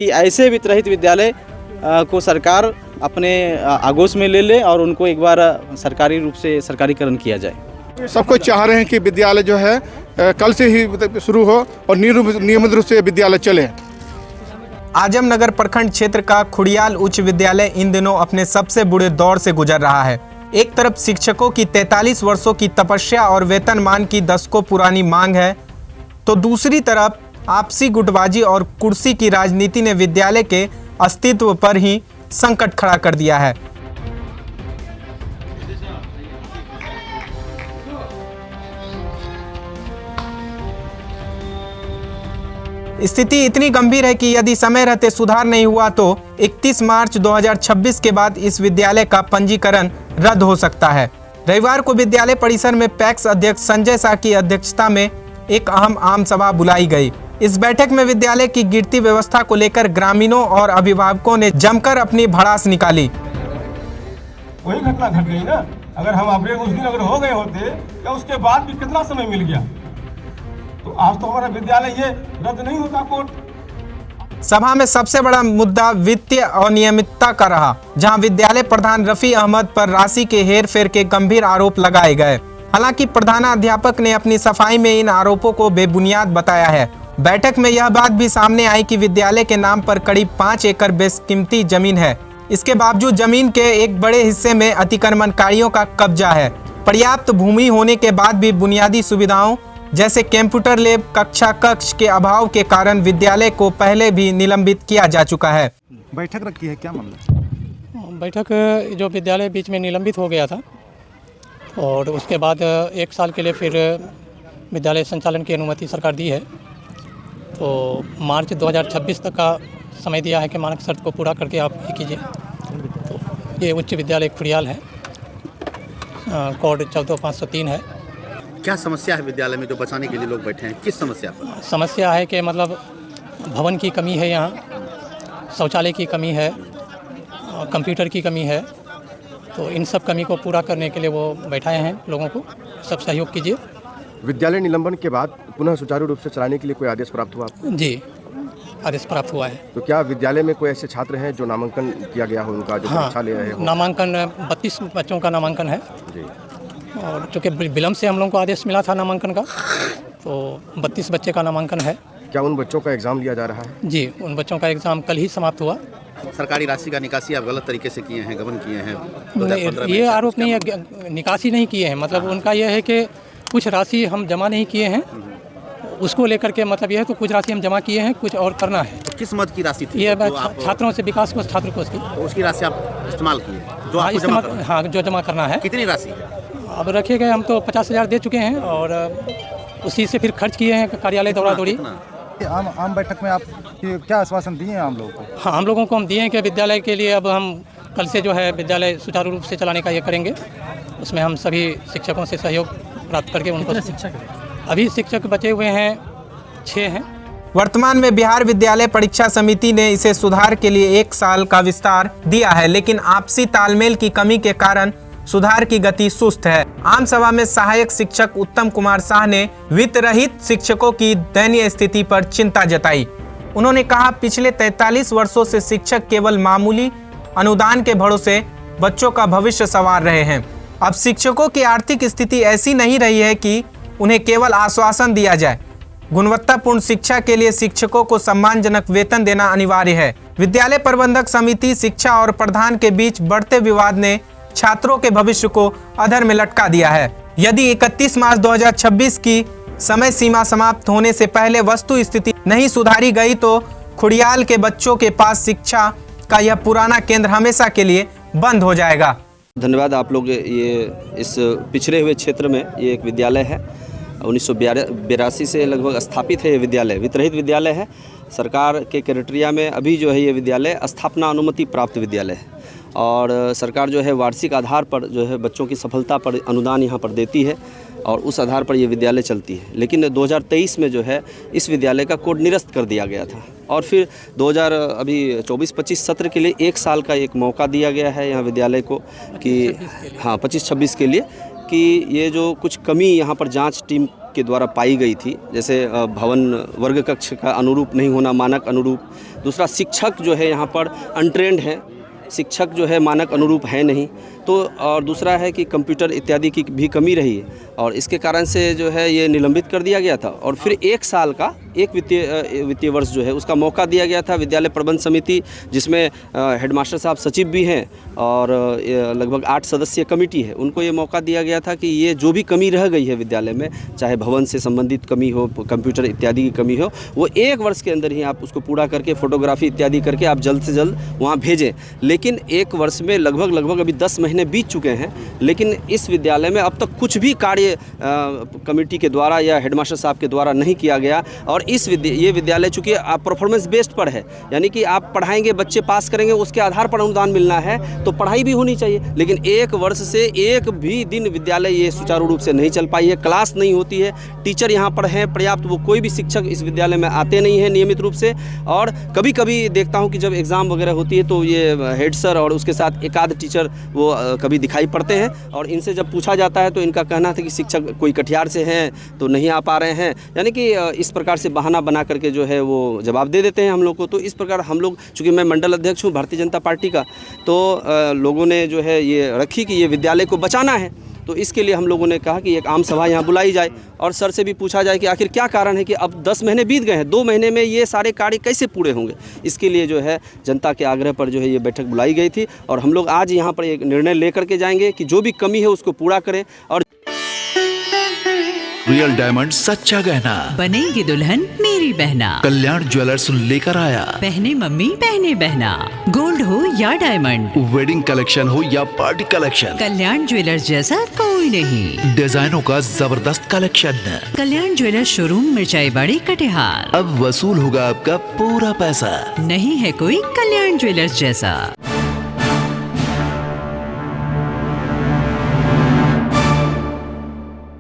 कि ऐसे वित्तरहित विद्यालय को सरकार अपने आगोश में ले ले और उनको एक बार सरकारी रूप से सरकारीकरण किया जाए। सबको चाह रहे हैं कि विद्यालय जो है कल से ही शुरू हो और नियमित रूप से विद्यालय चले। आजमनगर प्रखंड क्षेत्र का खुड़ियाल उच्च विद्यालय इन दिनों अपने सबसे बुरे दौर से गुजर रहा है। एक तरफ शिक्षकों की 43 वर्षों की तपस्या और वेतनमान की दशकों पुरानी मांग है, तो दूसरी तरफ आपसी गुटबाजी और कुर्सी की राजनीति ने विद्यालय के अस्तित्व पर ही संकट खड़ा कर दिया है। स्थिति इतनी गंभीर है कि यदि समय रहते सुधार नहीं हुआ तो 31 मार्च 2026 के बाद इस विद्यालय का पंजीकरण रद्द हो सकता है। रविवार को विद्यालय परिसर में पैक्स अध्यक्ष संजय शाह की अध्यक्षता में एक अहम आम सभा बुलाई गई। इस बैठक में विद्यालय की गिरती व्यवस्था को लेकर ग्रामीणों और अभिभावकों ने जमकर अपनी भड़ास निकाली। वही घटना घट गई ना। अगर हम अपने उस दिन अगर हो गए होते या उसके बाद भी कितना समय मिल गया तो आज तो हमारा विद्यालय ये रद्द नहीं होता कोर्ट। सभा में सबसे बड़ा मुद्दा वित्तीय अनियमितता का रहा, जहां विद्यालय प्रधान रफी अहमद पर राशि के हेरफेर के गंभीर आरोप लगाए गए। हालांकि प्रधानाध्यापक ने अपनी सफाई में इन आरोपों को बेबुनियाद बताया है। बैठक में यह बात भी सामने आई कि विद्यालय के नाम पर करीब 5 एकड़ बेशकीमती जमीन है। इसके बावजूद जमीन के एक बड़े हिस्से में अतिक्रमणकारियों का कब्जा है। पर्याप्त भूमि होने के बाद भी बुनियादी सुविधाओं जैसे कंप्यूटर लैब, कक्षा कक्ष के अभाव के कारण विद्यालय को पहले भी निलंबित किया जा चुका है। बैठक रखी है, क्या मामला? बैठक जो विद्यालय बीच में निलंबित हो गया था और उसके बाद 1 साल के लिए फिर विद्यालय संचालन की अनुमति सरकार दी है। तो मार्च 2026 तक का समय दिया है कि मानक शर्त को पूरा करके आप ये कीजिए। तो ये उच्च विद्यालय खुड़ियाल है, कोड 14503 है। क्या समस्या है विद्यालय में जो बचाने के लिए लोग बैठे हैं? किस समस्या पर? समस्या है कि मतलब भवन की कमी है, यहाँ शौचालय की कमी है, कंप्यूटर की कमी है। तो इन सब कमी को पूरा करने के लिए वो बैठाए हैं लोगों को, सब सहयोग कीजिए। विद्यालय निलंबन के बाद पुनः सुचारू रूप से चलाने के लिए कोई आदेश प्राप्त हुआ आपको? जी, आदेश प्राप्त हुआ है। तो क्या विद्यालय में कोई ऐसे छात्र हैं जो नामांकन किया गया हो, उनका जो परीक्षा ले रहे हो? नामांकन 32 बच्चों का नामांकन है जी। और चूँकि विलम्ब से हम लोगों को आदेश मिला था नामांकन का, तो 32 बच्चे का नामांकन है। क्या उन बच्चों का एग्जाम लिया जा रहा है? जी, उन बच्चों का एग्ज़ाम कल ही समाप्त हुआ। सरकारी राशि का निकासी आप गलत तरीके से किए हैं, गबन किए हैं 2015 में। ये आरोप नहीं है, निकासी नहीं किए हैं। मतलब उनका यह है कि कुछ राशि हम जमा नहीं किए हैं, उसको लेकर के मतलब यह है तो कुछ राशि हम जमा किए हैं, कुछ और करना है। तो किस मद की राशि थी? ये छात्रों से विकास कोष, छात्र कोष की, तो उसकी राशि आप इस्तेमाल किए जो आपको जमा करना है? हाँ, जो जमा करना है। कितनी राशि है? अब रखे गए हम तो 50,000 दे चुके हैं और उसी से फिर खर्च किए हैं कार्यालय दौड़ा दौड़ी। आम बैठक में आप क्या आश्वासन दिए हैं आम लोगों को? हाँ, हम लोगों को हम दिए हैं कि विद्यालय के लिए अब हम कल से जो है विद्यालय सुचारू रूप से चलाने का ये करेंगे। उसमें हम सभी शिक्षकों से सहयोग प्राप्त करके उनको। अभी शिक्षक बचे हुए हैं 6 हैं। वर्तमान में बिहार विद्यालय परीक्षा समिति ने इसे सुधार के लिए 1 साल का विस्तार दिया है, लेकिन आपसी तालमेल की कमी के कारण सुधार की गति सुस्त है। आम सभा में सहायक शिक्षक उत्तम कुमार शाह ने वित्त रहित शिक्षकों की दयनीय स्थिति पर चिंता जताई। उन्होंने कहा, पिछले 43 वर्षों से शिक्षक केवल मामूली अनुदान के भरोसे बच्चों का भविष्य संवार रहे हैं। अब शिक्षकों की आर्थिक स्थिति ऐसी नहीं रही है कि उन्हें केवल आश्वासन दिया जाए। गुणवत्तापूर्ण शिक्षा के लिए शिक्षकों को सम्मानजनक वेतन देना अनिवार्य है। विद्यालय प्रबंधक समिति, शिक्षा और प्रधान के बीच बढ़ते विवाद ने छात्रों के भविष्य को अधर में लटका दिया है। यदि 31 मार्च 2026 की समय सीमा समाप्त होने से पहले वस्तु स्थिति नहीं सुधारी गई तो खुड़ियाल के बच्चों के पास शिक्षा का यह पुराना केंद्र हमेशा के लिए बंद हो जाएगा। धन्यवाद आप लोग। ये इस पिछड़े हुए क्षेत्र में ये एक विद्यालय है, 1982 से लगभग स्थापित है। ये विद्यालय वित्तरहित विद्यालय है। सरकार के क्राइटेरिया में अभी जो है ये विद्यालय स्थापना अनुमति प्राप्त विद्यालय है और सरकार जो है वार्षिक आधार पर जो है बच्चों की सफलता पर अनुदान यहाँ पर देती है और उस आधार पर ये विद्यालय चलती है। लेकिन 2023 में जो है इस विद्यालय का कोड निरस्त कर दिया गया था और फिर 2024-25 सत्र के लिए 1 साल का एक मौका दिया गया है यहाँ विद्यालय को कि हाँ 25-26 के लिए कि ये जो कुछ कमी यहाँ पर जांच टीम के द्वारा पाई गई थी, जैसे भवन वर्ग कक्ष का अनुरूप नहीं होना, मानक अनुरूप। दूसरा, शिक्षक जो है यहाँ पर अनट्रेंड है, शिक्षक जो है मानक अनुरूप है नहीं। तो और दूसरा है कि कंप्यूटर इत्यादि की भी कमी रही है और इसके कारण से जो है ये निलंबित कर दिया गया था। और फिर 1 साल का, एक वित्तीय वर्ष जो है उसका मौका दिया गया था विद्यालय प्रबंध समिति, जिसमें हेडमास्टर साहब सचिव भी हैं और लगभग 8 सदस्यीय कमेटी है, उनको ये मौका दिया गया था कि ये जो भी कमी रह गई है विद्यालय में, चाहे भवन से संबंधित कमी हो, कंप्यूटर इत्यादि की कमी हो, वो 1 वर्ष के अंदर ही आप उसको पूरा करके फोटोग्राफी इत्यादि करके आप जल्द से जल्द वहाँ भेजें। लेकिन 1 वर्ष में लगभग अभी 10 महीने बीत चुके हैं, लेकिन इस विद्यालय में अब तक कुछ भी कार्य कमेटी के द्वारा या हेडमास्टर साहब के द्वारा नहीं किया गया। और ये विद्यालय चूँकि परफॉर्मेंस बेस्ड पर है, यानी कि आप पढ़ाएंगे, बच्चे पास करेंगे, उसके आधार पर अनुदान मिलना है, तो पढ़ाई भी होनी चाहिए। लेकिन 1 वर्ष से एक भी दिन विद्यालय ये सुचारू रूप से नहीं चल पाई है, क्लास नहीं होती है, टीचर यहाँ पर हैं पर्याप्त, वो कोई भी शिक्षक इस विद्यालय में आते नहीं हैं नियमित रूप से। और कभी कभी देखता हूँ कि जब एग्ज़ाम वगैरह होती है तो ये हेड सर और उसके साथ एक आध टीचर वो कभी दिखाई पड़ते हैं, और इनसे जब पूछा जाता है तो इनका कहना था कि शिक्षक कोई कटिहार से हैं तो नहीं आ पा रहे हैं, यानी कि इस प्रकार से बहाना बना करके जो है वो जवाब दे देते हैं हम लोग को। तो इस प्रकार हम लोग, चूँकि मैं मंडल अध्यक्ष हूँ भारतीय जनता पार्टी का, तो लोगों ने जो है ये रखी कि ये विद्यालय को बचाना है, तो इसके लिए हम लोगों ने कहा कि एक आम सभा यहाँ बुलाई जाए और सर से भी पूछा जाए कि आखिर क्या कारण है कि अब 10 महीने बीत गए हैं, 2 महीने में ये सारे कार्य कैसे पूरे होंगे। इसके लिए जो है जनता के आग्रह पर जो है ये बैठक बुलाई गई थी और हम लोग आज यहाँ पर एक निर्णय लेकर के जाएंगे कि जो भी कमी है उसको पूरा करें। और रियल डायमंड, सच्चा गहना, बनेगी दुल्हन मेरी बहना। कल्याण ज्वेलर्स लेकर आया। पहने मम्मी पहने बहना, गोल्ड हो या डायमंड, वेडिंग कलेक्शन हो या पार्टी कलेक्शन, कल्याण ज्वेलर्स जैसा कोई नहीं। डिजाइनों का जबरदस्त कलेक्शन। कल्याण ज्वेलर्स शोरूम मिर्चाई बाड़ी कटिहार। अब वसूल होगा आपका पूरा पैसा। नहीं है कोई कल्याण ज्वेलर्स जैसा।